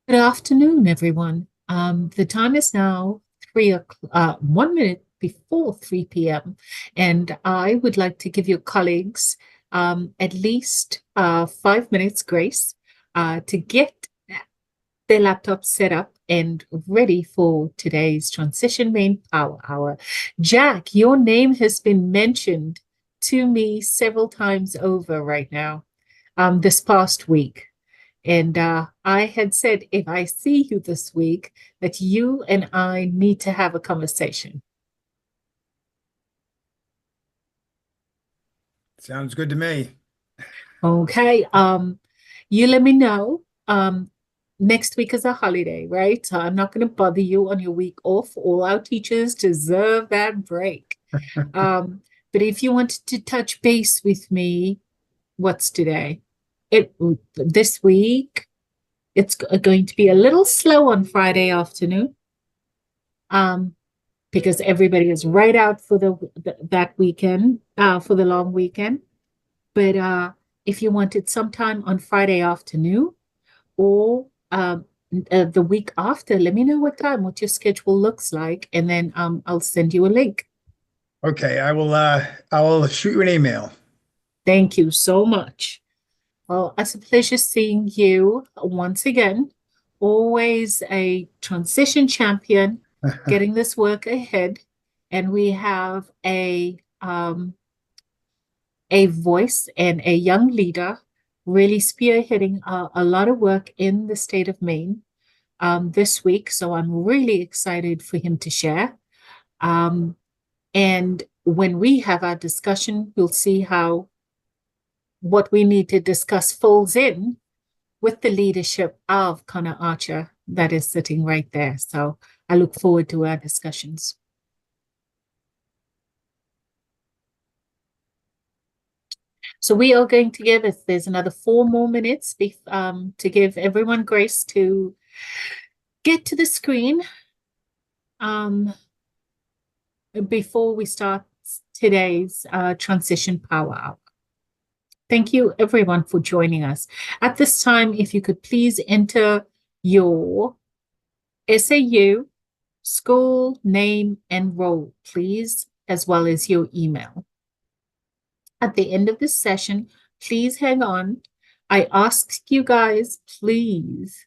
Good afternoon, everyone. The time is now 1 minute before 3 p.m. And I would like to give your colleagues at least 5 minutes grace to get their laptops set up and ready for today's Transition Main Power Hour. Jack, your name has been mentioned to me several times over right now, this past week. And I had said, if I see you this week, that you and I need to have a conversation. Sounds good to me. Okay. You let me know. Next week is a holiday, right? So I'm not going to bother you on your week off. All our teachers deserve that break. Um, but if you wanted to touch base with me, what's today? It this week, it's going to be a little slow on Friday afternoon. Um, because everybody is right out for that weekend, for the long weekend. But if you wanted sometime on Friday afternoon or the week after, let me know what your schedule looks like, and then I'll send you a link. Okay, I will shoot you an email. Thank you so much. Well, it's a pleasure seeing you once again. Always a transition champion, getting this work ahead. And we have a voice and a young leader really spearheading a lot of work in the state of Maine this week. So I'm really excited for him to share. Um, and when we have our discussion, we'll see how what we need to discuss folds in with the leadership of Connor Archer that is sitting right there. So I look forward to our discussions. So we are going to give, if there's another 4 more minutes to give everyone grace to get to the screen um, before we start today's Transition Power Hour. Thank you, everyone, for joining us. At this time, if you could please enter your SAU, school, name, and role, please, as well as your email. At the end of this session, please hang on. I ask you guys, please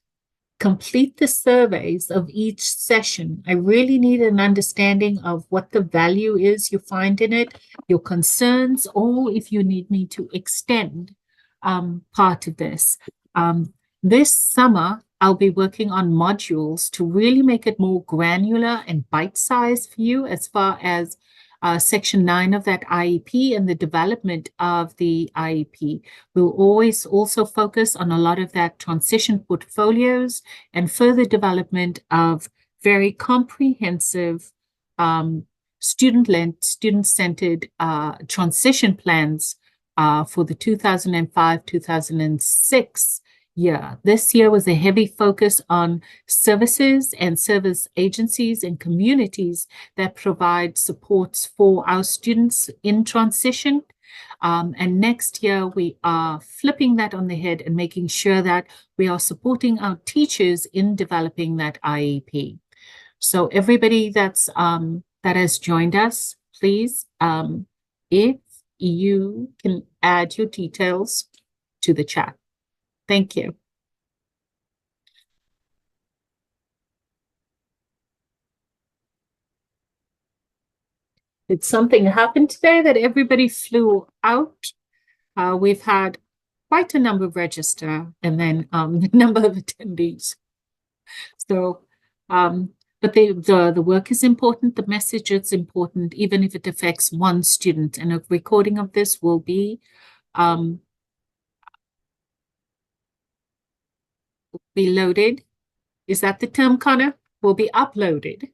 complete the surveys of each session. I really need an understanding of what the value is you find in it, your concerns, or if you need me to extend part of this. This summer, I'll be working on modules to really make it more granular and bite-sized for you as far as Section 9 of that IEP and the development of the IEP. We'll always also focus on a lot of that transition portfolios and further development of very comprehensive student-led, student-centered transition plans for the 2005-2006 year. This year was a heavy focus on services and service agencies and communities that provide supports for our students in transition. And next year, we are flipping that on the head and making sure that we are supporting our teachers in developing that IEP. So everybody that has joined us, please, if you can add your details to the chat. Thank you. Did something happen today that everybody flew out? We've had quite a number of register and then the number of attendees. So, but the work is important, the message is important, even if it affects one student. And a recording of this will be loaded. Is that the term, Connor? Will be uploaded.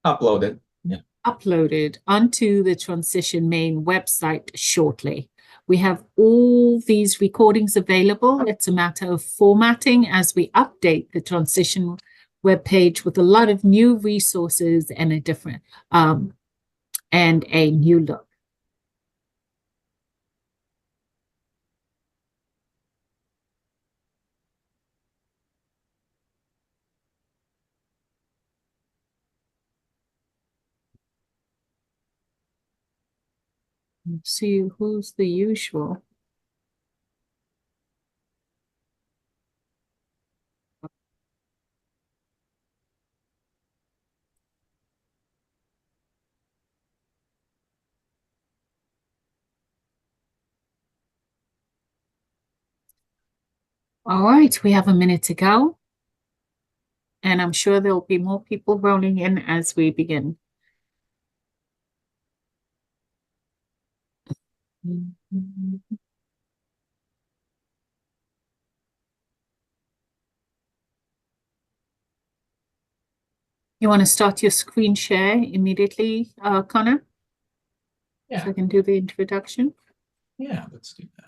Uploaded. Yeah. Uploaded onto the Transition Maine website shortly. We have all these recordings available. It's a matter of formatting as we update the Transition webpage with a lot of new resources and a different and a new look. Let's see who's the usual. All right, we have a minute to go, and I'm sure there'll be more people rolling in as we begin. You want to start your screen share immediately, Connor? Yeah. So I can do the introduction. Yeah, let's do that.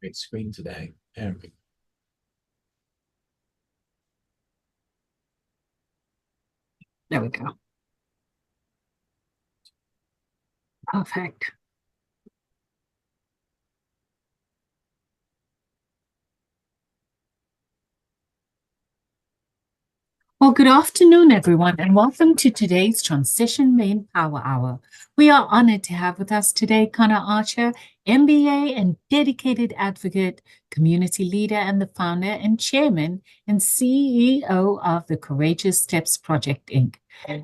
Great screen today. There we go. There we go. Perfect. Well, good afternoon, everyone, and welcome to today's Transition Maine Power Hour. We are honored to have with us today Connor Archer, MBA and dedicated advocate, community leader, and the founder and chairman and CEO of the Courageous Steps Project, Inc.,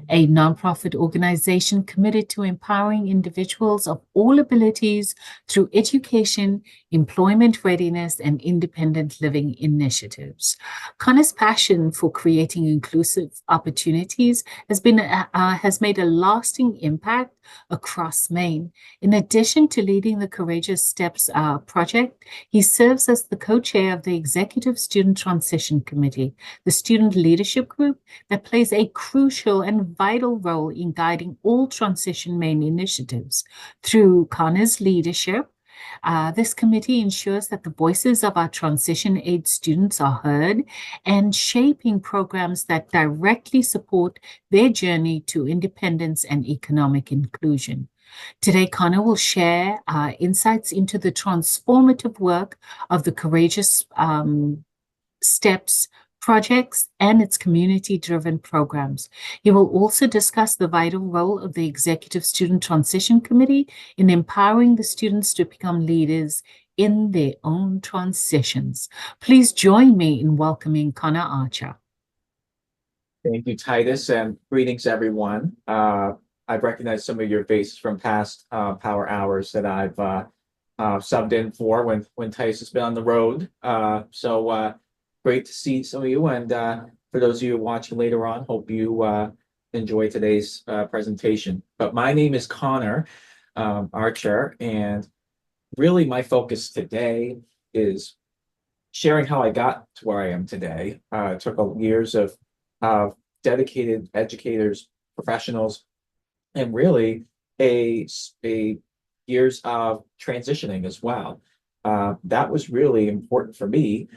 a nonprofit organization committed to empowering individuals of all abilities through education, employment readiness, and independent living initiatives. Connor's passion for creating inclusive opportunities has made a lasting impact across Maine. In addition to leading the Courageous Steps project, he serves as the co-chair of the Executive Student Transition Committee, the student leadership group that plays a crucial and vital role in guiding all Transition Maine initiatives. Through Connor's leadership, this committee ensures that the voices of our transition aid students are heard and shaping programs that directly support their journey to independence and economic inclusion. Today, Connor will share insights into the transformative work of the Courageous Steps projects and its community-driven programs. He will also discuss the vital role of the Executive Student Transition Committee in empowering the students to become leaders in their own transitions. Please join me in welcoming Connor Archer. Thank you, Titus, and greetings, everyone. I've recognized some of your faces from past power hours that I've subbed in for when Titus has been on the road. So great to see some of you. And for those of you watching later on, hope you enjoy today's presentation. But my name is Connor Archer, and really my focus today is sharing how I got to where I am today. It took years of dedicated educators, professionals, and really a years of transitioning as well. That was really important for me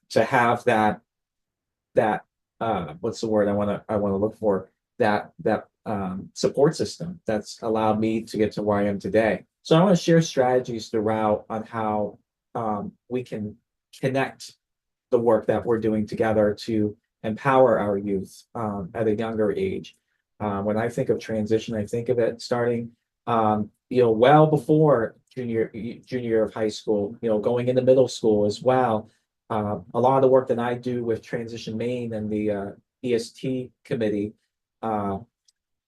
to have that what's the word I want to look for, that support system that's allowed me to get to where I am today. So I want to share strategies throughout on how we can connect the work that we're doing together to empower our youth at a younger age. When I think of transition, I think of it starting, well before junior year of high school, going into middle school as well. A lot of the work that I do with Transition Maine and the EST committee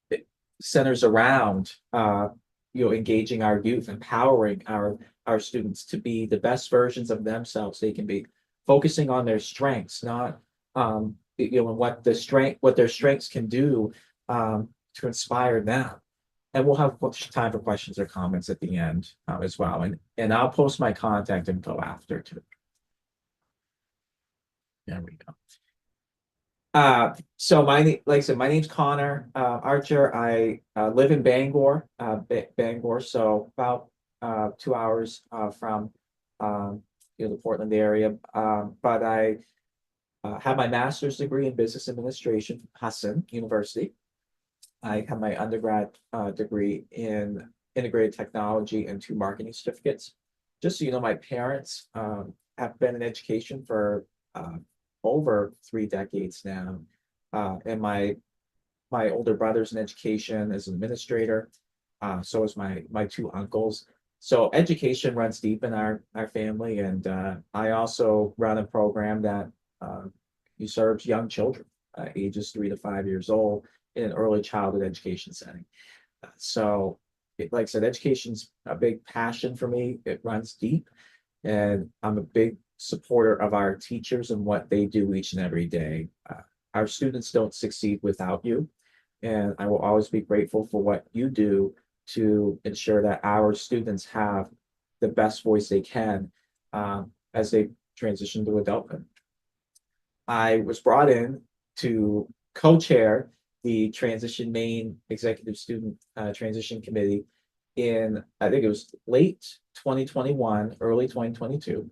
it centers around engaging our youth, empowering our students to be the best versions of themselves they can be, focusing on their strengths, not what their strengths can do to inspire them. And we'll have time for questions or comments at the end as well. And I'll post my contact info after too. There we go. So like I said, my name's Connor Archer. I live in Bangor, so about 2 hours from the Portland area. But I have my master's degree in business administration from Hassan University. I have my undergrad degree in integrated technology and 2 marketing certificates. Just so you know, my parents have been in education for over 3 decades now, and my older brother's in education as an administrator. So is my 2 uncles. So education runs deep in our family, and I also run a program that serves young children, ages 3 to 5 years old, in an early childhood education setting. So, like I said, education's a big passion for me. It runs deep, and I'm a big supporter of our teachers and what they do each and every day. Our students don't succeed without you, and I will always be grateful for what you do to ensure that our students have the best voice they can as they transition to adulthood. I was brought in to co-chair the Transition Maine Executive Student Transition Committee in, I think it was late 2021, early 2022.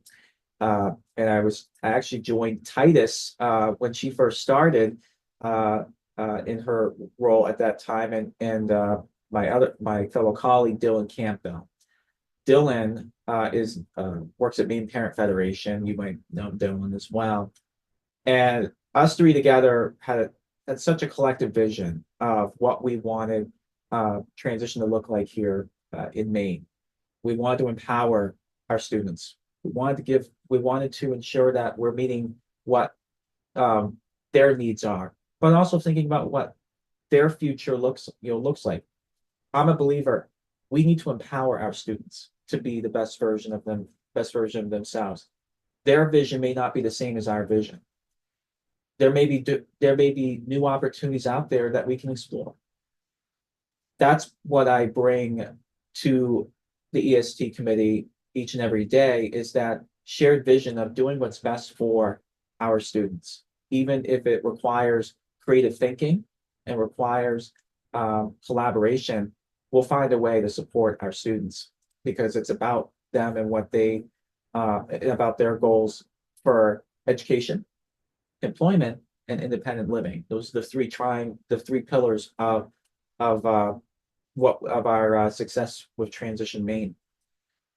And I actually joined Titus when she first started in her role at that time, and my fellow colleague Dylan Campbell. Dylan is works at Maine Parent Federation. You might know Dylan as well. And us three together had such a collective vision of what we wanted transition to look like here in Maine. We wanted to empower our students. We wanted to ensure that we're meeting what their needs are, but also thinking about what their future looks like. I'm a believer. We need to empower our students to be the best version of themselves. Their vision may not be the same as our vision. There may be new opportunities out there that we can explore. That's what I bring to the EST committee each and every day, is that shared vision of doing what's best for our students, even if it requires creative thinking and requires collaboration. We'll find a way to support our students because it's about them and what they about their goals for education, employment, and independent living. Those are the three pillars of our success with Transition Maine.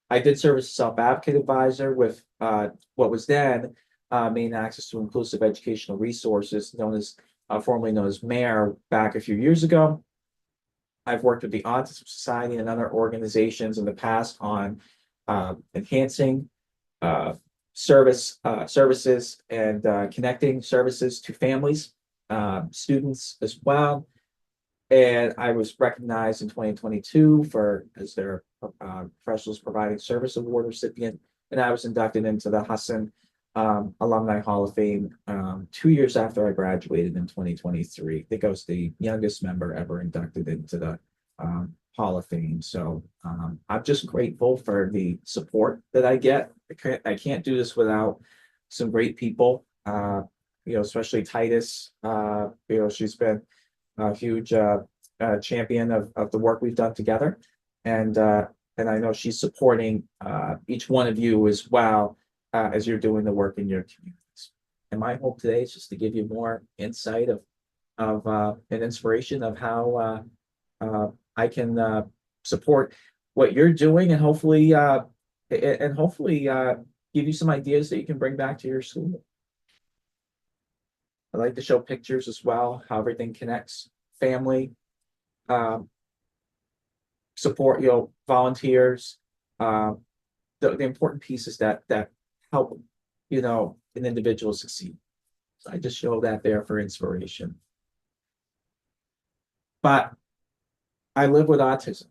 I did serve as a self-advocate advisor with what was then Maine Access to Inclusive Educational Resources, formerly known as MARE, back a few years ago. I've worked with the Autism Society and other organizations in the past on enhancing services and connecting services to families, students as well. And I was recognized in 2022 as their Professionals Providing Service Award recipient, and I was inducted into the Husson Alumni Hall of Fame 2 years after I graduated in 2023. I think I was the youngest member ever inducted into the Hall of Fame. So I'm just grateful for the support that I get. I can't do this without some great people, especially Titus. She's been a huge champion of the work we've done together. And I know she's supporting each one of you as well as you're doing the work in your communities. And my hope today is just to give you more insight of an inspiration of how I can support what you're doing, and hopefully give you some ideas that you can bring back to your school. I like to show pictures as well, how everything connects: family, support, volunteers, the important pieces that help, an individual succeed. So I just show that there for inspiration. But I live with autism.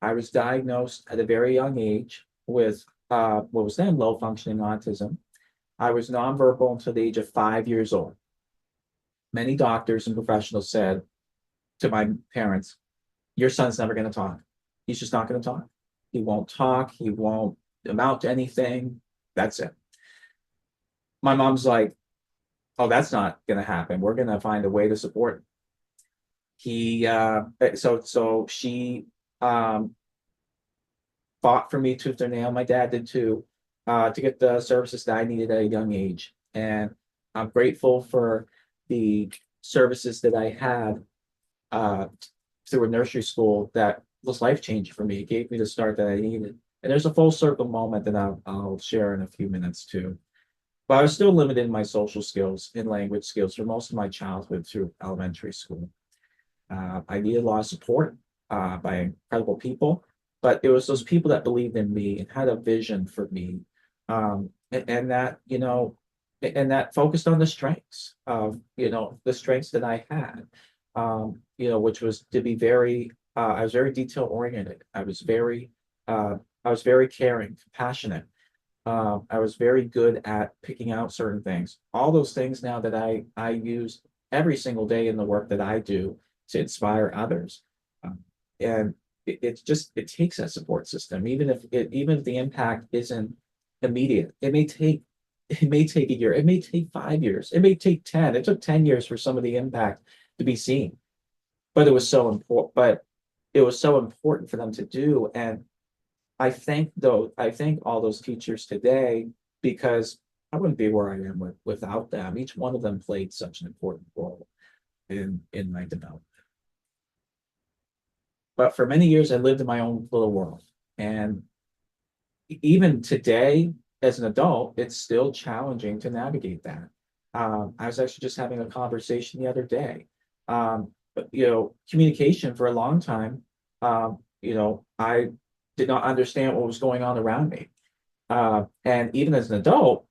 I was diagnosed at a very young age with what was then low functioning autism. I was nonverbal until the age of 5 years old. Many doctors and professionals said to my parents, "Your son's never going to talk. He's just not going to talk. He won't talk. He won't amount to anything. That's it." My mom's like, "Oh, that's not going to happen. We're going to find a way to support him." So she fought for me tooth and nail. My dad did too, to get the services that I needed at a young age. And I'm grateful for the services that I had through a nursery school that was life-changing for me. It gave me the start that I needed. And there's a full circle moment that I'll share in a few minutes too. But I was still limited in my social skills and language skills for most of my childhood through elementary school. I needed a lot of support by incredible people, but it was those people that believed in me and had a vision for me, and that, and that focused on the strengths of, the strengths that I had, which was to be very, I was very detail oriented. I was very caring, compassionate. I was very good at picking out certain things. All those things now that I use every single day in the work that I do to inspire others. Um, and it takes that support system, even if the impact isn't immediate. It may take a year, it may take 5 years, it may take 10. It took 10 years for some of the impact to be seen, but it was so important. But it was so important for them to do. And I thank all those teachers today because I wouldn't be where I am without them. Each one of them played such an important role in my development. But for many years, I lived in my own little world. And even today, as an adult, it's still challenging to navigate that. I was actually just having a conversation the other day. But, communication for a long time, I did not understand what was going on around me. And even as an adult,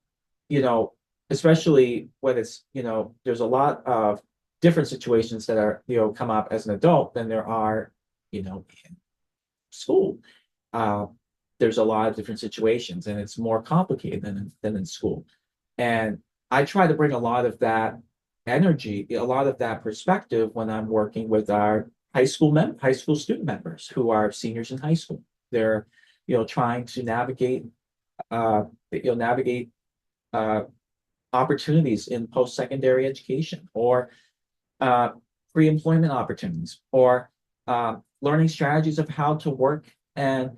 you know, especially when there's a lot of different situations that are, come up as an adult than there are, in school. Uh, there's a lot of different situations and it's more complicated than in school. And I try to bring a lot of that energy, a lot of that perspective when I'm working with our high school student members who are seniors in high school. They're, trying to navigate, navigate uh, opportunities in post-secondary education or uh, pre-employment opportunities or learning strategies of how to work and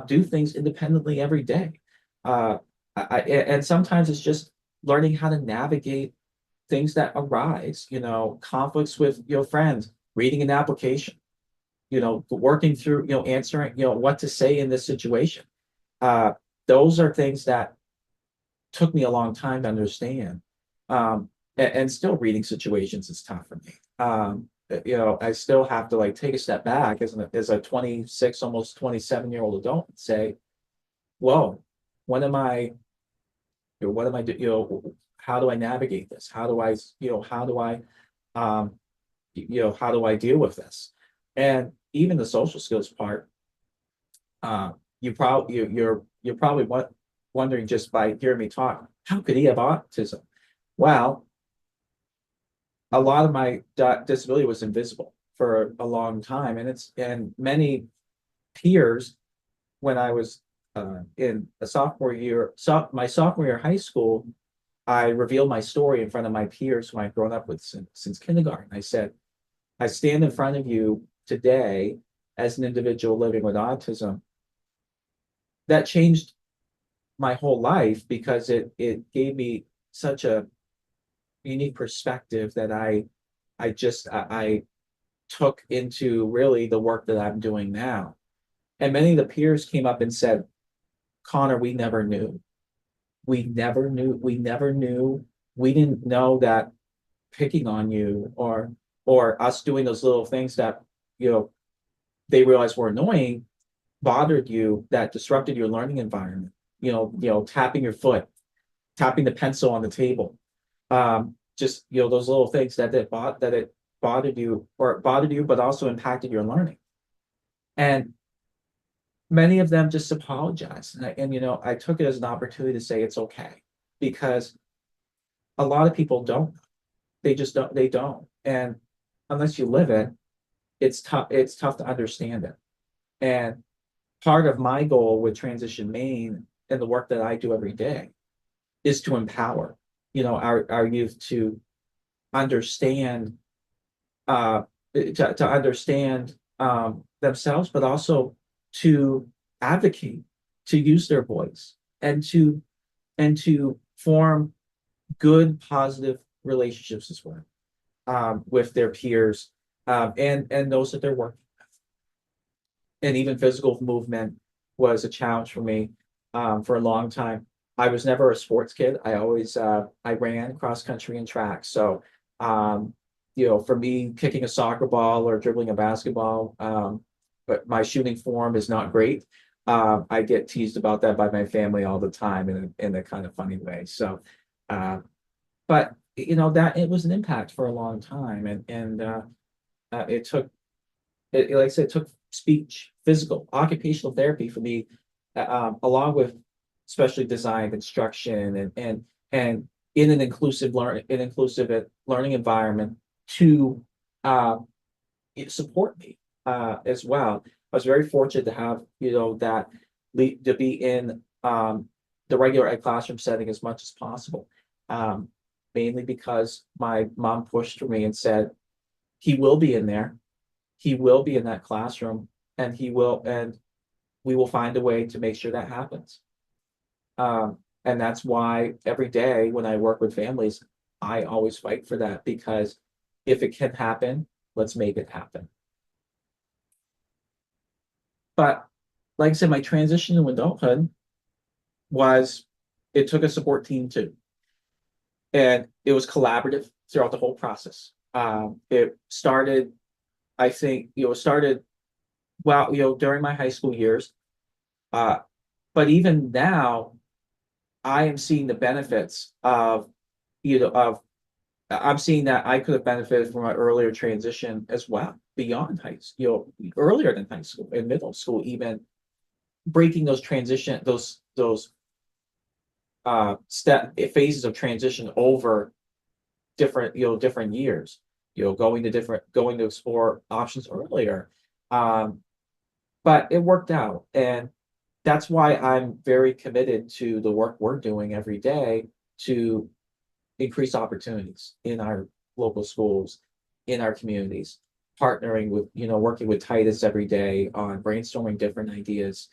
do things independently every day. And sometimes it's just learning how to navigate things that arise, conflicts with your friends, reading an application, working through, answering, what to say in this situation. Uh, those are things that took me a long time to understand. And still reading situations is tough for me. I still have to take a step back as a 26, almost 27-year-old adult and say, whoa, what am I doing? How do I navigate this? How do I, um, how do I deal with this? And even the social skills part, you're probably wondering just by hearing me talk, how could he have autism? Well, a lot of my disability was invisible for a long time, and many peers when I was in a sophomore year, my sophomore year of high school, I revealed my story in front of my peers who I've grown up with since kindergarten. I said, I stand in front of you today as an individual living with autism. That changed my whole life because it gave me such a unique perspective that I took into really the work that I'm doing now. And many of the peers came up and said, Connor, we never knew. We never knew. We didn't know that picking on you or us doing those little things that, they realized were annoying, bothered you, that disrupted your learning environment. Tapping your foot, tapping the pencil on the table. Just, those little things that it bothered you, but also impacted your learning. And many of them just apologized. I took it as an opportunity to say it's okay because a lot of people don't. They just don't. They don't. And unless you live it, it's tough. It's tough to understand it. And part of my goal with Transition Maine and the work that I do every day is to empower, our youth to understand, to understand themselves, but also to advocate, to use their voice, and to form good, positive relationships as well with their peers and those that they're working and even physical movement was a challenge for me for a long time. I was never a sports kid. I ran cross country and track. So for me, kicking a soccer ball or dribbling a basketball, but my shooting form is not great. I get teased about that by my family all the time in a kind of funny way. So, uh, but that it was an impact for a long time, and it took like I said, it took speech, physical, occupational therapy for me, along with especially design, instruction, and in an inclusive learning environment to uh, support me as well. I was very fortunate to have that to be in the regular ed classroom setting as much as possible. Um, Mainly because my mom pushed for me and said he will be in there, he will be in that classroom, and we will find a way to make sure that happens. And that's why every day when I work with families, I always fight for that, because if it can happen, let's make it happen. But like I said, my transition to adulthood was, it took a support team too. And it was collaborative throughout the whole process. It started, I think, started well, during my high school years. Uh, but even now, I am seeing the benefits of, of I'm seeing that I could have benefited from an earlier transition as well, beyond high school, earlier than high school, in middle school, even breaking those transition, those step phases of transition over different years, going to explore options earlier. Um, but it worked out, and that's why I'm very committed to the work we're doing every day to increase opportunities in our local schools, in our communities, partnering with, working with Titus every day on brainstorming different ideas,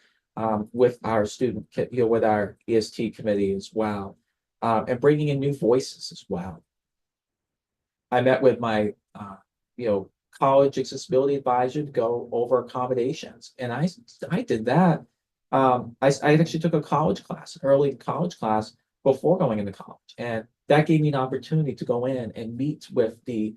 with our with our EST committee as well, and bringing in new voices as well. I met with my, college accessibility advisor to go over accommodations, and I did that. I actually took a college class, early college class, before going into college, and that gave me an opportunity to go in and meet with the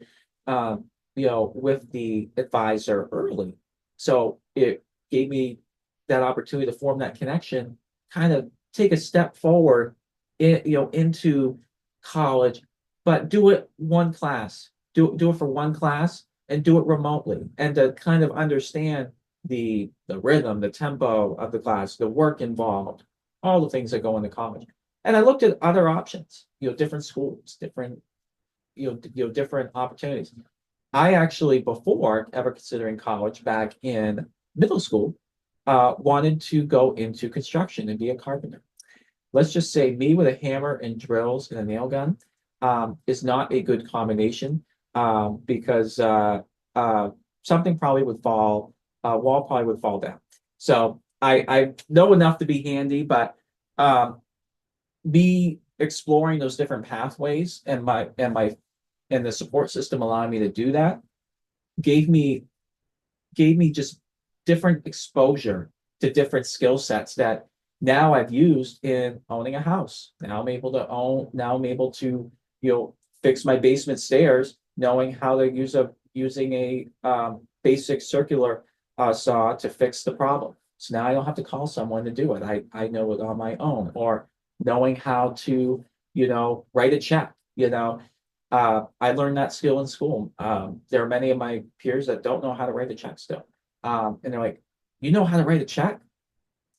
advisor early. So it gave me that opportunity to form that connection, kind of take a step forward into college, but do it one class, do it for one class, and do it remotely, and to kind of understand the rhythm, the tempo of the class, the work involved, all the things that go into college. And I looked at other options, different schools, different opportunities. I actually, before ever considering college back in middle school, wanted to go into construction and be a carpenter. Let's just say me with a hammer and drills and a nail gun is not a good combination, because something probably would fall, wall probably would fall down. So I know enough to be handy, but me exploring those different pathways and the support system allowing me to do that gave me just different exposure to different skill sets that now I've used in owning a house. Now I'm able to, fix my basement stairs, knowing how to using a basic circular saw to fix the problem. So now I don't have to call someone to do it. I know it on my own, or knowing how to, write a check, I learned that skill in school. There are many of my peers that don't know how to write a check still. And they're like, you know how to write a check?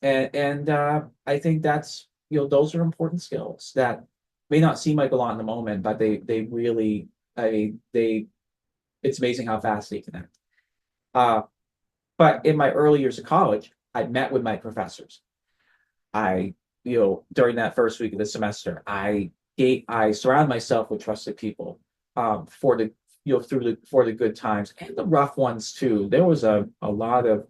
And I think that's, those are important skills that may not seem like a lot in the moment, but they really, it's amazing how fast they connect. Uh, but in my early years of college, I met with my professors. During that first week of the semester, I surround myself with trusted people, for the, for the good times and the rough ones too. There was a lot of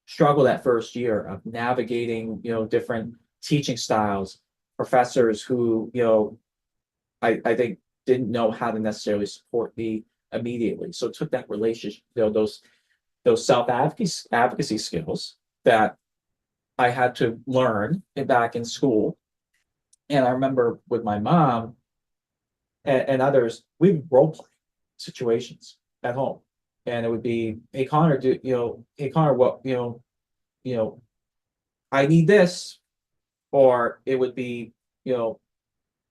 struggle that first year of navigating, different teaching styles, professors who, I think didn't know how to necessarily support me immediately. So it took that relationship, those those self advocacy skills that I had to learn back in school. And I remember with my mom and others, we would role play situations at home. And it would be, hey Connor, hey Connor, what, you know, I need this. Or it would be, you know,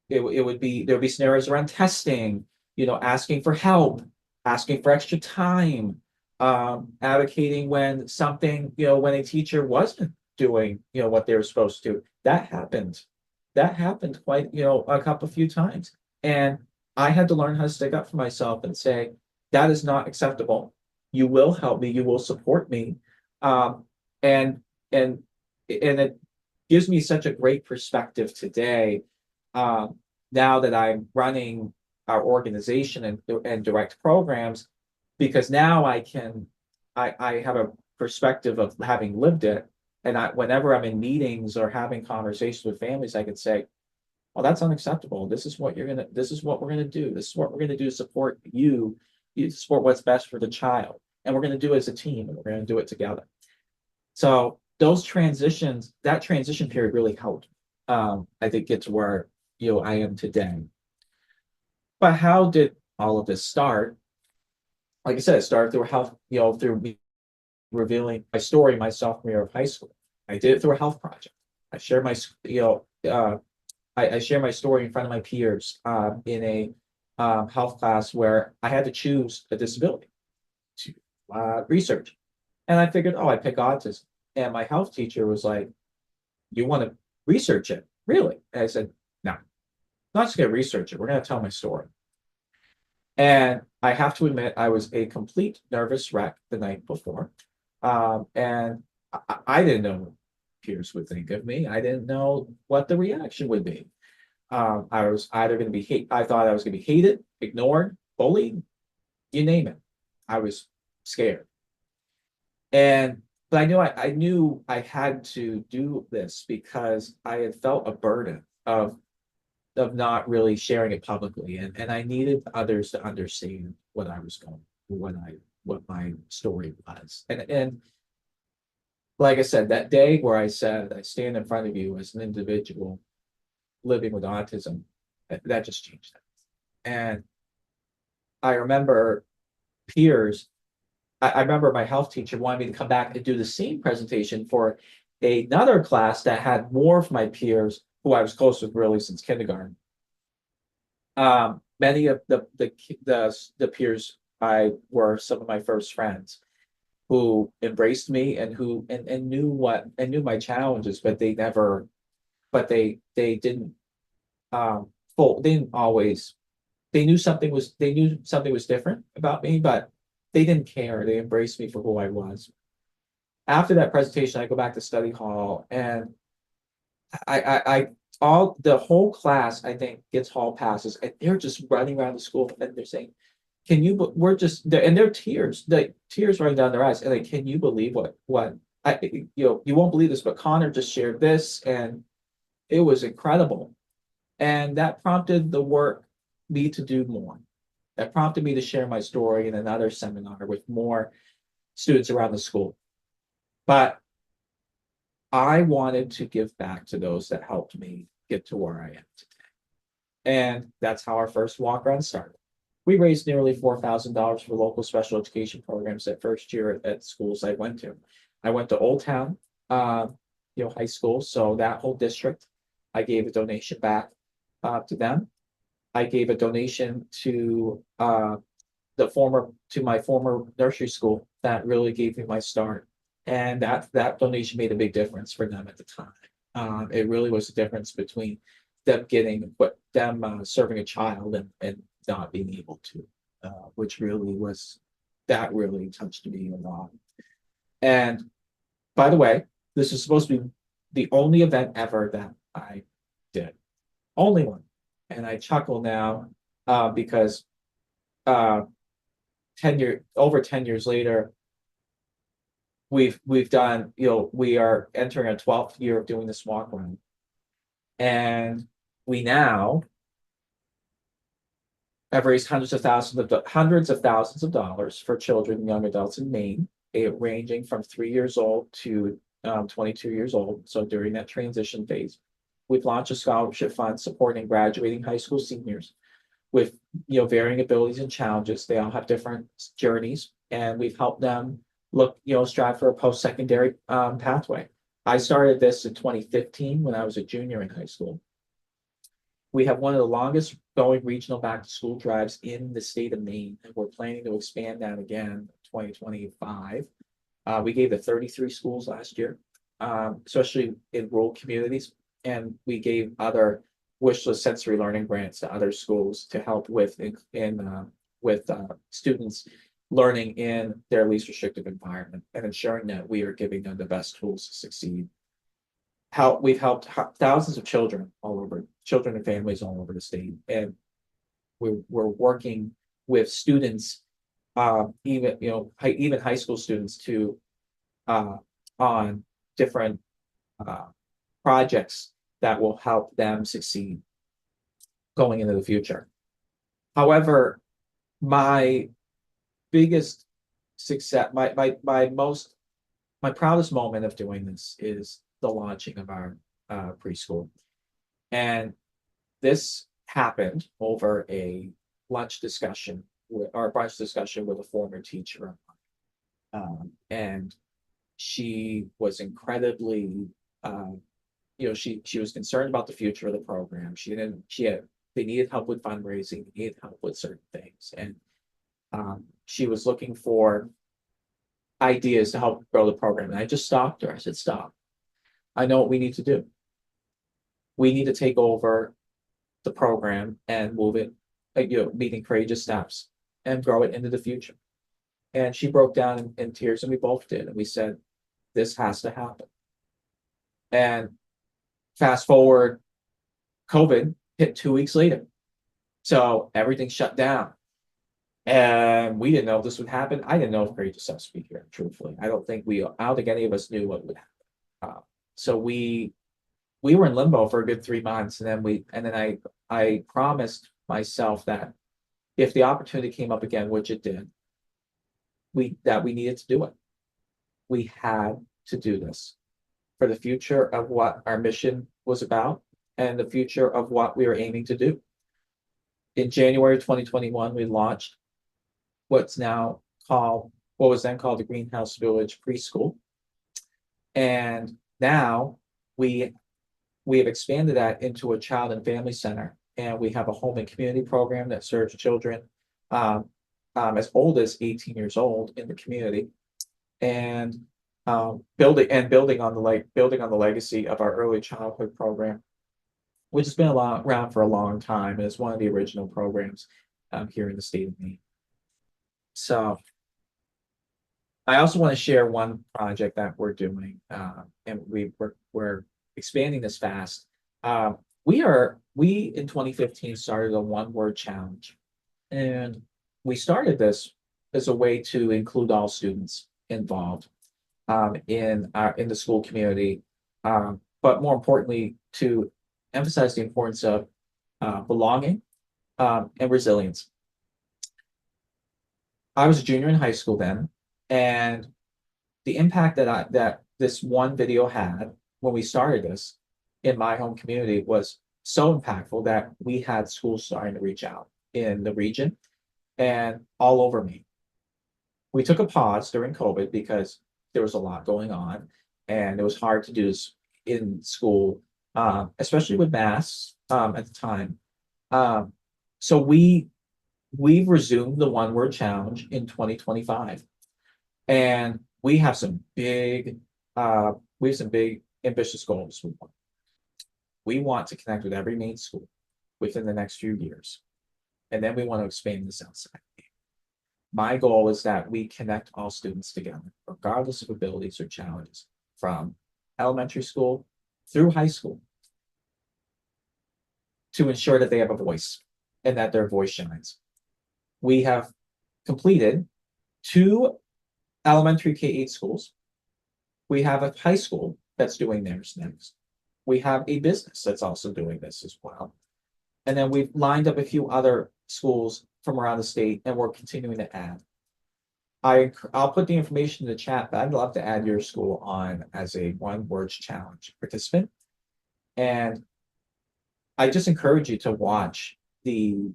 it would be, there would be scenarios around testing, asking for help, asking for extra time, advocating when something, when a teacher wasn't doing, what they were supposed to. That happened. That happened quite, a few times. And I had to learn how to stick up for myself and say, that is not acceptable. You will help me, you will support me. Um, and and and it gives me such a great perspective today. Um, Now that I'm running our organization and direct programs, because now I have a perspective of having lived it. And whenever I'm in meetings or having conversations with families, I can say, well, that's unacceptable. This is what we're gonna do. This is what we're gonna do to support you support what's best for the child. And we're gonna do it as a team, and we're gonna do it together. So that transition period really helped. I think get to where I am today. But how did all of this start? Like I said, it started through health, through me revealing my story my sophomore year of high school. I did it through a health project. I shared my, I share my story in front of my peers in a health class where I had to choose a disability to research. And I figured, oh, I pick autism. And my health teacher was like, you want to research it? Really? And I said, no, not just going to research it. We're going to tell my story. And I have to admit, I was a complete nervous wreck the night before. And I didn't know what peers would think of me. I didn't know what the reaction would be. I was either going to be I thought I was going to be hated, ignored, bullied, you name it. I was scared. But I knew I had to do this because I had felt a burden of not really sharing it publicly, and I needed others to understand what I was going, what my story was, and like I said, that day where I said I stand in front of you as an individual living with autism, that just changed it. And I remember peers. I remember my health teacher wanted me to come back and do the same presentation for another class that had more of my peers who I was close with really since kindergarten. Many of the peers I were some of my first friends who embraced me and and knew my challenges, but they didn't they didn't always they knew something was different about me, but they didn't care. They embraced me for who I was. After that presentation, I go back to study hall, and I all the whole class, I think, gets hall passes, and they're just running around the school, and they're saying, "Can you? We're just there," and they're tears running down their eyes, and like, "Can you believe what you won't believe this, but Connor just shared this, and it was incredible." And that prompted me to do more. That prompted me to share my story in another seminar with more students around the school. But I wanted to give back to those that helped me get to where I am today. And that's how our first walk run started. We raised nearly $4,000 for local special education programs that first year at schools I went to. I went to Old Town, high school. So that whole district, I gave a donation back to them. I gave a donation to my former nursery school that really gave me my start, and that donation made a big difference for them at the time. It really was a difference between them serving a child and not being able to, which really touched me a lot. And by the way, this is supposed to be the only event ever that I did, only one. And I chuckle now because over 10 years later, we've done, we are entering our 12th year of doing this walk run. And we now have raised hundreds of thousands of dollars for children and young adults in Maine. ranging from 3 years old to 22 years old. So during that transition phase, we've launched a scholarship fund supporting graduating high school seniors with varying abilities and challenges. They all have different journeys, and we've helped them strive for a post-secondary pathway. I started this in 2015 when I was a junior in high school. We have one of the longest going regional back to school drives in the state of Maine, and we're planning to expand that again in 2025. We gave to 33 schools last year, especially in rural communities, and we gave other wish list sensory learning grants to other schools to help with students learning in their least restrictive environment and ensuring that we are giving them the best tools to succeed. We've helped thousands of children and families all over the state, and we're working with students, even high school students, to on different projects that will help them succeed going into the future. However, my biggest success, my proudest moment of doing this is the launching of our preschool. And this happened over a brunch discussion with a former teacher. And she was incredibly, she was concerned about the future of the program. They needed help with fundraising, they needed help with certain things. And she was looking for ideas to help grow the program. And I just stopped her. I said, stop. I know what we need to do. We need to take over the program and move it, meeting courageous steps and grow it into the future. And she broke down in tears, and we both did. And we said, this has to happen. And fast forward, COVID hit 2 weeks later. So everything shut down. And we didn't know if this would happen. I didn't know if Courageous Steps would be here, truthfully. I don't think any of us knew what would happen. So we were in limbo for a good 3 months, and then I promised myself that if the opportunity came up again, which it did, we needed to do it. We had to do this for the future of what our mission was about and the future of what we were aiming to do. In January 2021, we launched what was then called the Greenhouse Village Preschool. And now we have expanded that into a child and family center, and we have a home and community program that serves children as old as 18 years old in the community, and building on the legacy of our early childhood program, which has been around for a long time and is one of the original programs here in the state of Maine. So I also want to share one project that we're doing, and we're expanding this fast. We in 2015 started a one-word challenge, and we started this as a way to include all students involved in the school community, but more importantly, to emphasize the importance of belonging and resilience. I was a junior in high school then, and the impact that this one video had when we started this in my home community was so impactful that we had schools starting to reach out in the region and all over me. We took a pause during COVID because there was a lot going on, and it was hard to do this in school, especially with masks at the time. So we've resumed the one-word challenge in 2025, and we have some big ambitious goals. We want to connect with every Maine school within the next few years, and then we want to expand this outside. My goal is that we connect all students together, regardless of abilities or challenges, from elementary school through high school, to ensure that they have a voice and that their voice shines. We have completed 2 elementary K-8 schools. We have a high school that's doing theirs next. We have a business that's also doing this as well. And then we've lined up a few other schools from around the state, and we're continuing to add. I'll put the information in the chat, but I'd love to add your school on as a one words challenge participant. And I just encourage you to watch the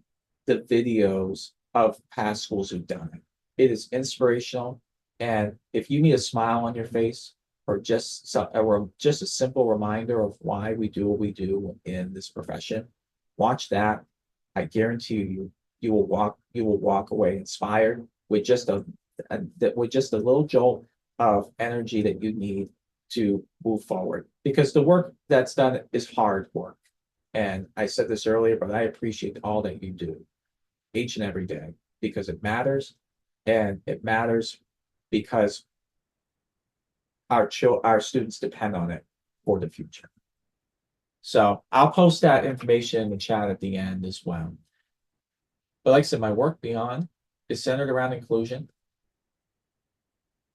videos of past schools who've done it. It is inspirational. And if you need a smile on your face or just a simple reminder of why we do what we do in this profession, watch that. I guarantee you will walk away inspired with just a little jolt of energy that you need to move forward. Because the work that's done is hard work. And I said this earlier, but I appreciate all that you do each and every day because it matters. And it matters because our students depend on it for the future. So I'll post that information in the chat at the end as well. But like I said, my work beyond is centered around inclusion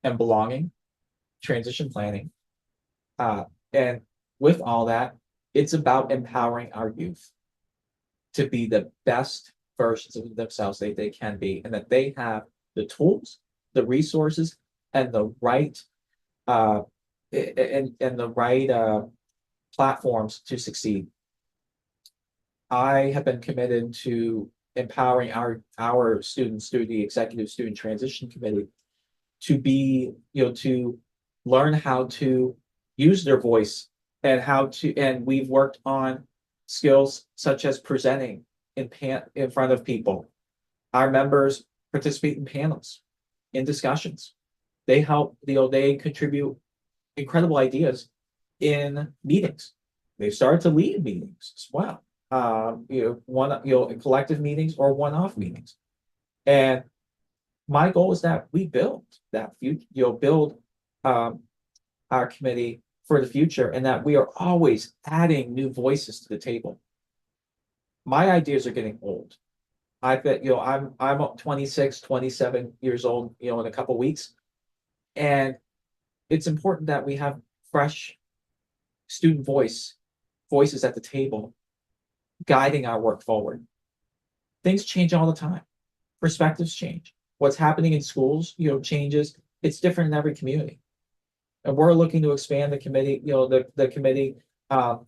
and belonging, transition planning. And with all that, it's about empowering our youth to be the best versions of themselves they can be, and that they have the tools, the resources, and the right and the right platforms to succeed. I have been committed to empowering our students through the Executive Student Transition Committee to be, to learn how to use their voice and we've worked on skills such as presenting in front of people. Our members participate in panels, in discussions. They they contribute incredible ideas in meetings. They've started to lead meetings as well. Collective meetings or one-off meetings. And my goal is that we build that future, build our committee for the future, and that we are always adding new voices to the table. My ideas are getting old. I bet, I'm 26, 27 years old, in a couple weeks. And it's important that we have fresh student voices at the table, guiding our work forward. Things change all the time. Perspectives change. What's happening in schools, changes. It's different in every community. And we're looking to expand the committee, the committee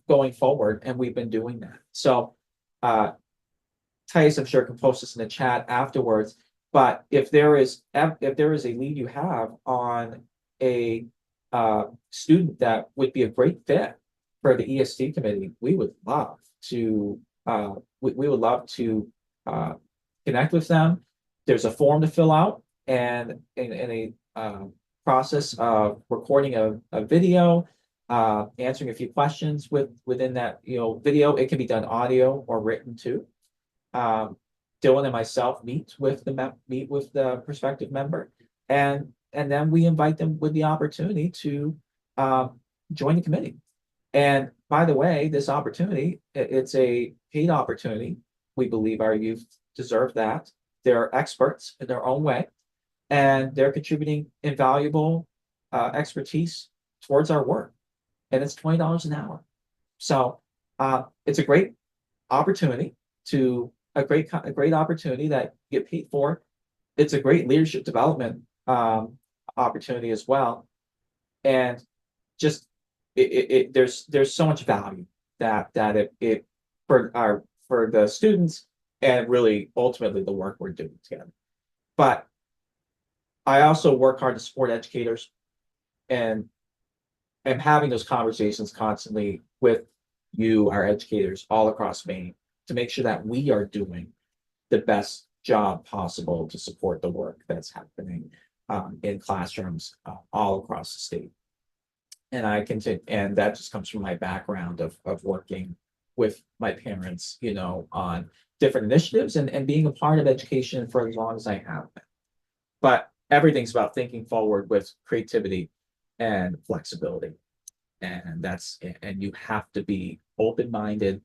going forward, and we've been doing that. So Thais, I'm sure, can post this in the chat afterwards. But if there is a lead you have on a student that would be a great fit for the EST committee, we would love to connect with them. There's a form to fill out and in a process of recording a video, answering a few questions within that video. It can be done audio or written too. Dylan and myself meet with the prospective member, and then we invite them with the opportunity to join the committee. And by the way, this opportunity, it's a paid opportunity. We believe our youth deserve that. They're experts in their own way, and they're contributing invaluable expertise towards our work. And it's $20 an hour. So it's a great opportunity a great opportunity that you get paid for. It's a great leadership development opportunity as well. And just there's so much value that it for the students and really ultimately the work we're doing together. But I also work hard to support educators and am having those conversations constantly with you, our educators all across Maine, to make sure that we are doing the best job possible to support the work that's happening in classrooms all across the state. And I continue, and that just comes from my background of working with my parents, on different initiatives and being a part of education for as long as I have been. But everything's about thinking forward with creativity and flexibility. And you have to be open-minded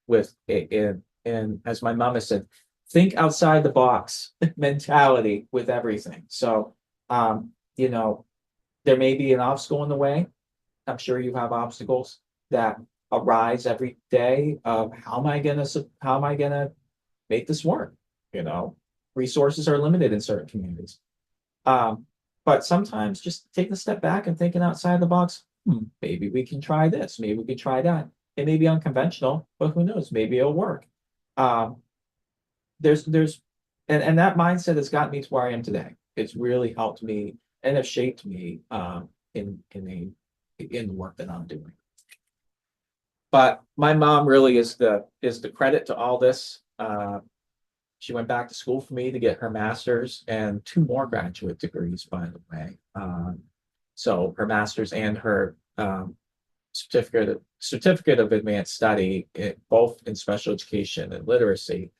with it. And as my mom has said, think outside the box mentality with everything. So, there may be an obstacle in the way. I'm sure you have obstacles that arise every day of how am I gonna make this work? Resources are limited in certain communities. But sometimes just taking a step back and thinking outside the box, maybe we can try this, maybe we can try that. It may be unconventional, but who knows? Maybe it'll work. Um, there's and that mindset has gotten me to where I am today. It's really helped me and have shaped me in the work that I'm doing. But my mom really is the credit to all this. She went back to school for me to get her master's and two more graduate degrees, by the way. So her master's and her certificate of advanced study, both in special education and literacy,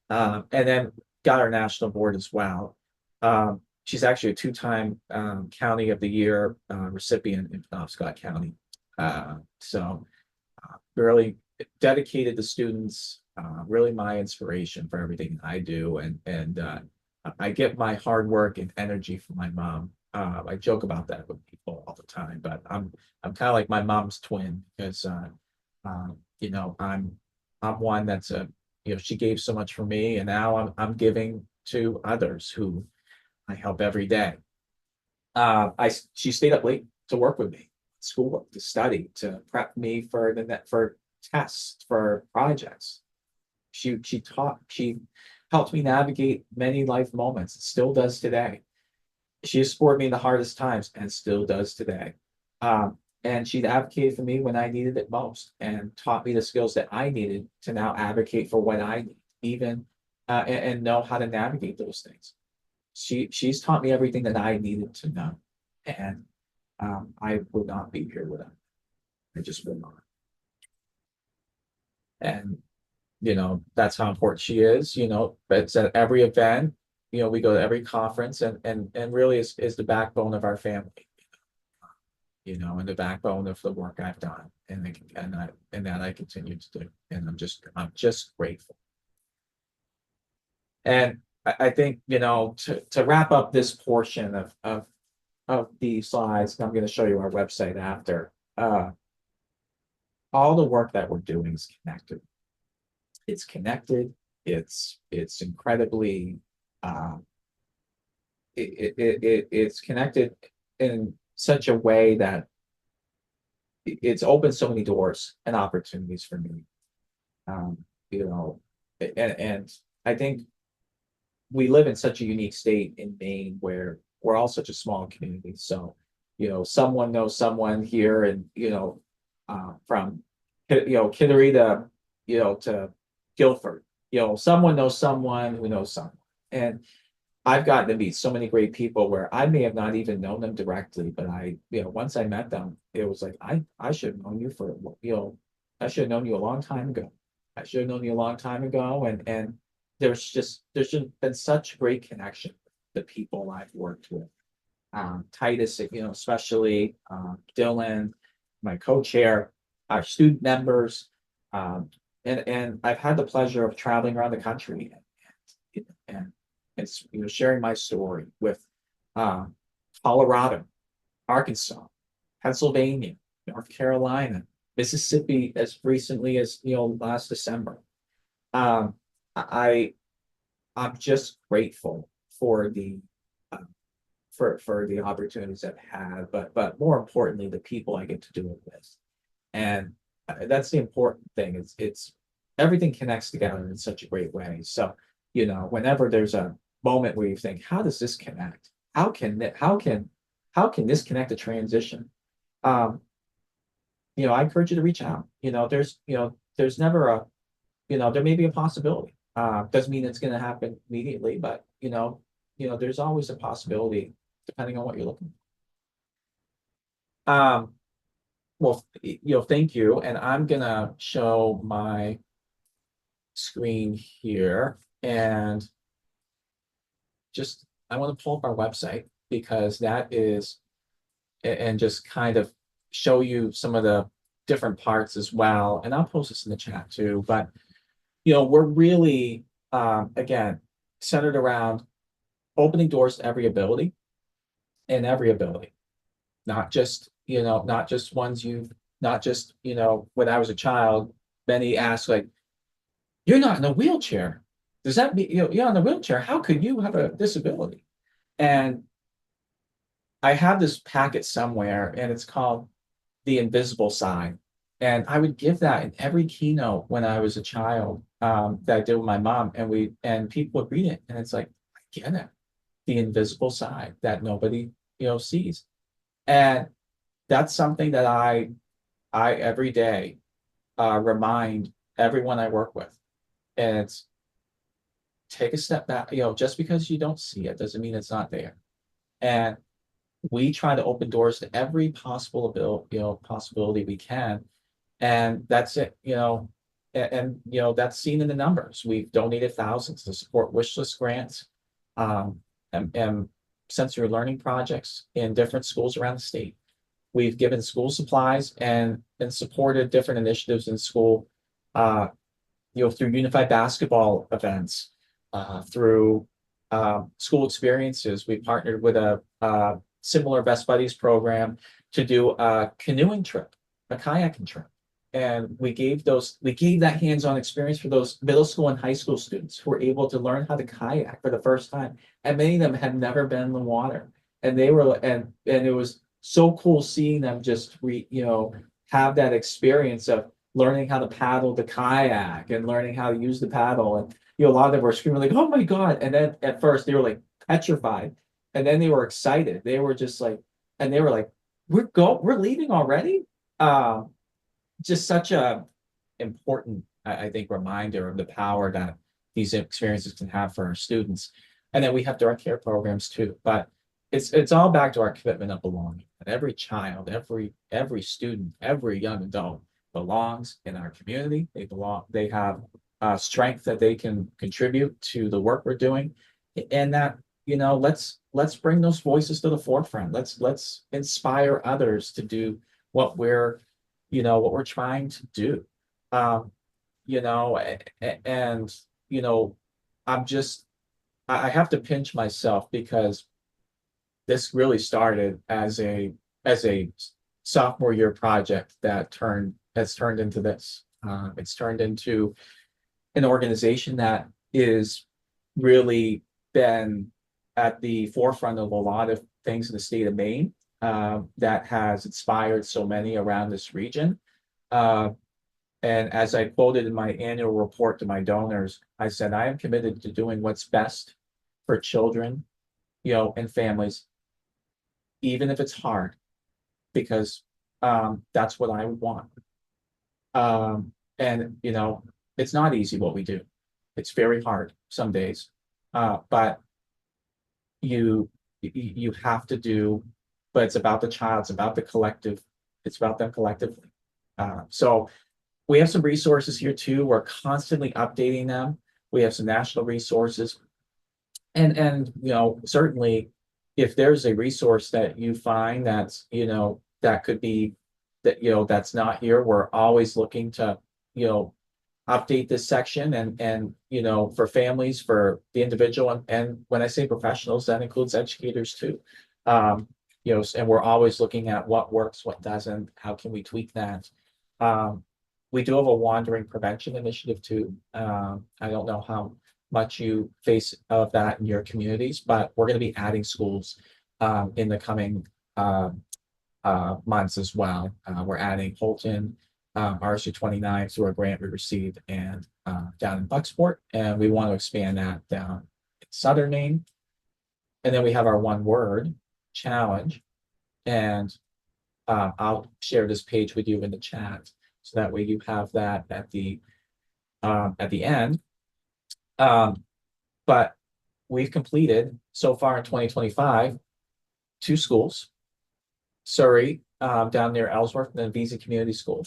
and then got her national board as well. She's actually a two-time County of the Year recipient in Penobscot County. So really dedicated to students, really my inspiration for everything I do. And I get my hard work and energy from my mom. I joke about that with people all the time, but I'm kind of like my mom's twin because you know, I'm one that's she gave so much for me, and now I'm giving to others who I help every day. She stayed up late to work with me, schoolwork, to study, to prep me for for tests, for projects. She helped me navigate many life moments, still does today. She has supported me in the hardest times and still does today. And she advocated for me when I needed it most and taught me the skills that I needed to now advocate for what I need, even and know how to navigate those things. She's taught me everything that I needed to know. And I would not be here without her. I just would not. And that's how important she is. It's at every event. We go to every conference, and really is the backbone of our family. And the backbone of the work I've done, and that I continue to do. And I'm just grateful. And I think to wrap up this portion of the slides, I'm going to show you our website after. All the work that we're doing is connected. It's connected. It's incredibly it's connected in such a way that it's opened so many doors and opportunities for me. And I think we live in such a unique state in Maine where we're all such a small community. So, someone knows someone here, and from Kittery to to Guilford, someone knows someone who knows someone. And I've gotten to meet so many great people where I may have not even known them directly, but once I met them, it was like, I should have known you I should have known you a long time ago. I should have known you a long time ago. And there's just been such great connection with the people I've worked with. Titus, especially Dylan, my co-chair, our student members, and I've had the pleasure of traveling around the country and it's sharing my story with Colorado, Arkansas, Pennsylvania, North Carolina, Mississippi, as recently as last December. I'm just grateful for the for the opportunities I've had, but more importantly, the people I get to do it with. And that's the important thing. It's everything connects together in such a great way. So, whenever there's a moment where you think, how does this connect? How can this connect a transition? I encourage you to reach out. There's never there may be a possibility. Doesn't mean it's going to happen immediately, but there's always a possibility depending on what you're looking for. Well, thank you. And I'm gonna show my screen here, and I want to pull up our website because that is, and just kind of show you some of the different parts as well. And I'll post this in the chat too. But we're really again centered around opening doors to every ability, not just when I was a child, many asked, like, you're not in a wheelchair. Does that mean you're in a wheelchair? How could you have a disability? And I have this packet somewhere and it's called The Invisible Side. And I would give that in every keynote when I was a child, that I did with my mom, and people would read it and it's like, I get it. The invisible side that nobody, sees. And that's something that I every day remind everyone I work with. And it's take a step back, just because you don't see it doesn't mean it's not there. And we try to open doors to every possible possibility we can. And that's it, that's seen in the numbers. We've donated thousands to support wish list grants, and sensory learning projects in different schools around the state. We've given school supplies and supported different initiatives in school, uh, through unified basketball events, through school experiences. We partnered with a similar Best Buddies program to do a canoeing trip, a kayaking trip. And we gave that hands-on experience for those middle school and high school students who were able to learn how to kayak for the first time. And many of them had never been in the water. And they were, and it was so cool seeing them just have that experience of learning how to paddle the kayak and learning how to use the paddle. And a lot of them were screaming like, "Oh my God!" And then at first they were like petrified, and then they were excited. They were just like, and they were like, we're leaving already." Um, just such a important, I think, reminder of the power that these experiences can have for our students. And then we have direct care programs too. But it's all back to our commitment of belonging. And every child, every student, every young adult belongs in our community. They belong. They have strength that they can contribute to the work we're doing, and that let's bring those voices to the forefront. Let's inspire others to do what we're trying to do. Um, and I'm just I have to pinch myself because this really started as a sophomore year project that has turned into this. It's turned into an organization that is really been at the forefront of a lot of things in the state of Maine, that has inspired so many around this region. Uh, and as I quoted in my annual report to my donors, I said, I am committed to doing what's best for children, and families, even if it's hard, because that's what I would want. And it's not easy what we do. It's very hard some days. But you have to do, but it's about the child, it's about the collective, it's about them collectively. So we have some resources here too. We're constantly updating them. We have some national resources. And certainly if there's a resource that you find that could be that's not here, we're always looking to, update this section and for families, for the individual, and when I say professionals, that includes educators too. And we're always looking at what works, what doesn't, how can we tweak that. We do have a wandering prevention initiative too. I don't know how much you face of that in your communities, but we're going to be adding schools in the coming months as well. We're adding Holton, RSU 29 through a grant we received, and down in Bucksport, and we want to expand that down in Southern Maine. And then we have our one word challenge, and I'll share this page with you in the chat so that way you have that at the end. But we've completed so far in 2025 2 schools, Surrey, down near Ellsworth, and then Visa Community School.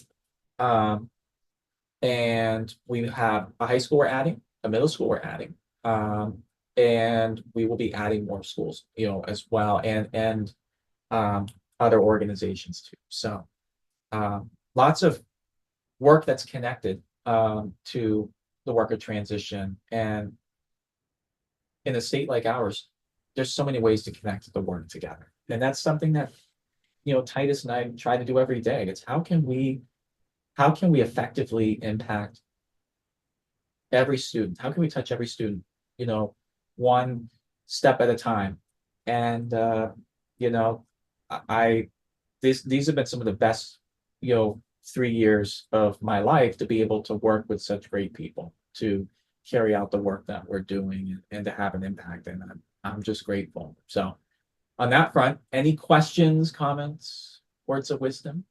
And we have a high school we're adding, a middle school we're adding, and we will be adding more schools, as well, and other organizations too. So lots of work that's connected to the work of transition. And in a state like ours, there's so many ways to connect the work together. And that's something that, Titus and I try to do every day. It's how can we effectively impact every student? How can we touch every student, one step at a time? And you know, these have been some of the best, 3 years of my life to be able to work with such great people to carry out the work that we're doing and to have an impact. And I'm just grateful. So on that front, any questions, comments, words of wisdom?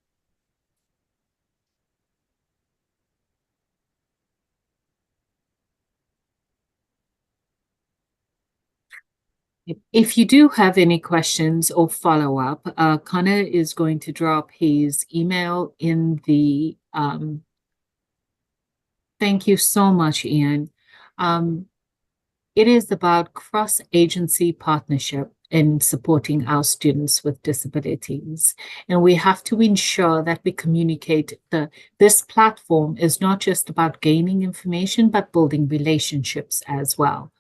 If you do have any questions or follow up, Connor is going to drop his email in the thank you so much, Ian. It is about cross-agency partnership in supporting our students with disabilities. And we have to ensure that we communicate this platform is not just about gaining information, but building relationships as well.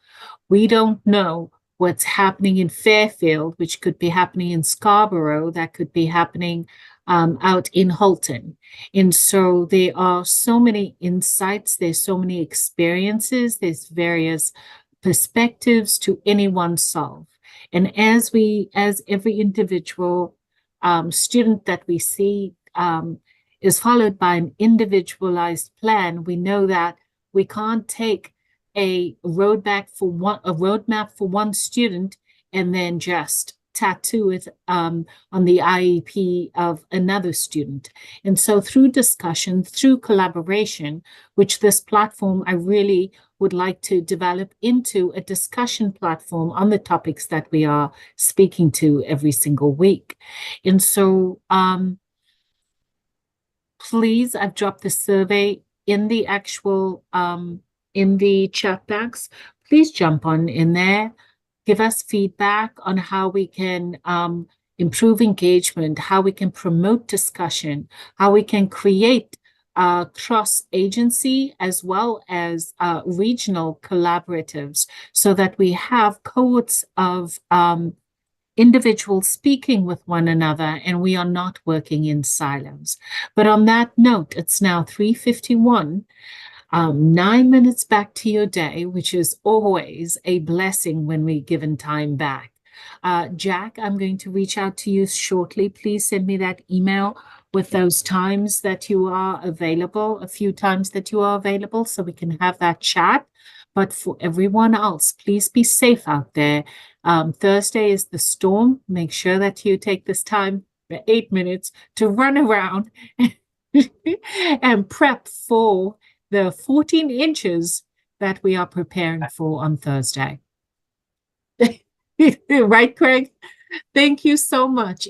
We don't know what's happening in Fairfield, which could be happening in Scarborough, that could be happening out in Holton. And so there are so many insights, there's so many experiences, there's various perspectives to any one solve. And as every individual student that we see is followed by an individualized plan, we know that we can't take a roadmap for one student and then just tattoo it on the IEP of another student. And so through discussion, through collaboration, which this platform I really would like to develop into a discussion platform on the topics that we are speaking to every single week. And so please, I've dropped the survey in the actual in the chat box. Please jump on in there. Give us feedback on how we can improve engagement, how we can promote discussion, how we can create cross-agency as well as regional collaboratives so that we have cohorts of individuals speaking with one another and we are not working in silos. But on that note, it's now 3:51. 9 minutes back to your day, which is always a blessing when we're given time back. Jack, I'm going to reach out to you shortly. Please send me that email with those times that you are available, a few times that you are available, so we can have that chat. But for everyone else, please be safe out there. Thursday is the storm. Make sure that you take this time, 8 minutes, to run around and prep for the 14 inches that we are preparing for on Thursday. Right, Craig? Thank you so much.